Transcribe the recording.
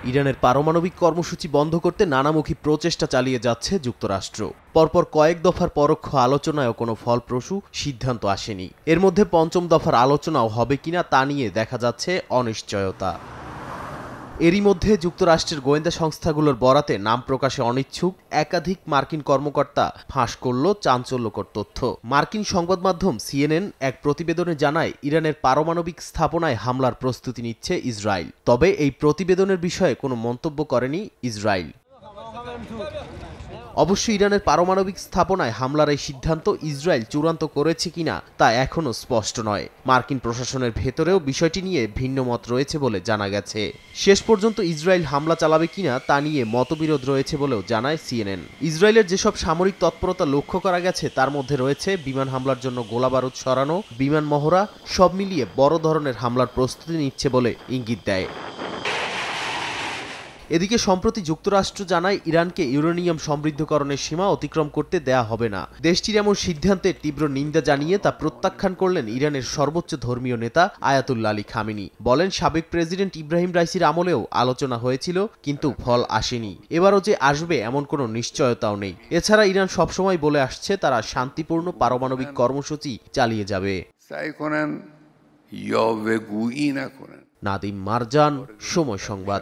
ইরানের পারমাণবিক কর্মসূচি বন্ধ করতে নানামুখী প্রচেষ্টা চালিয়ে যাচ্ছে যুক্তরাষ্ট্র। পরপর কয়েক দফার পরোক্ষ আলোচনায়ও কোনো ফলপ্রসূ সিদ্ধান্ত আসেনি। এর মধ্যে পঞ্চম দফার আলোচনাও হবে কিনা তা নিয়ে দেখা যাচ্ছে অনিশ্চয়তা। এরই মধ্যে যুক্তরাষ্ট্রের গোয়েন্দা সংস্থাগুলোর বরাতে নাম প্রকাশে অনিচ্ছুক একাধিক মার্কিন কর্মকর্তা ফাঁস করল চাঞ্চল্যকর তথ্য। মার্কিন সংবাদ মাধ্যম সিএনএন এক প্রতিবেদনে জানায়, ইরানের পারমাণবিক স্থাপনায় হামলার প্রস্তুতি নিচ্ছে ইসরায়েল। তবে এই প্রতিবেদনের বিষয়ে কোনো মন্তব্য করেনি ইসরায়েল। অবশ্য ইরানের পারমাণবিক স্থাপনায় হামলার এই সিদ্ধান্ত ইসরায়েল চূড়ান্ত করেছে কিনা তা এখনও স্পষ্ট নয়। মার্কিন প্রশাসনের ভেতরেও বিষয়টি নিয়ে ভিন্ন মত রয়েছে বলে জানা গেছে। শেষ পর্যন্ত ইসরায়েল হামলা চালাবে কিনা তা নিয়ে মতবিরোধ রয়েছে বলেও জানায় সিএনএন। ইসরায়েলের যেসব সামরিক তৎপরতা লক্ষ্য করা গেছে তার মধ্যে রয়েছে বিমান হামলার জন্য গোলাবারুদ সরানো, বিমান মহড়া, সব মিলিয়ে বড় ধরনের হামলার প্রস্তুতি নিচ্ছে বলে ইঙ্গিত দেয়। এদিকে সম্প্রতি যুক্তরাষ্ট্র জানায়, ইরানকে ইউরেনিয়াম সমৃদ্ধকরণের সীমা অতিক্রম করতে দেয়া হবে না। দেশটির এমন সিদ্ধান্তের তীব্র নিন্দা জানিয়ে তা প্রত্যাখ্যান করলেন ইরানের সর্বোচ্চ ধর্মীয় নেতা আয়াতুল্লাহ আলী খামেনি। বলেন, সাবেক প্রেসিডেন্ট ইব্রাহিম রাইসির আমলেও আলোচনা হয়েছিল, কিন্তু ফল আসেনি। এবারও যে আসবে এমন কোনো নিশ্চয়তাও নেই। এছাড়া ইরান সবসময় বলে আসছে তারা শান্তিপূর্ণ পারমাণবিক কর্মসূচি চালিয়ে যাবে। নাদিম মারজান, সময় সংবাদ।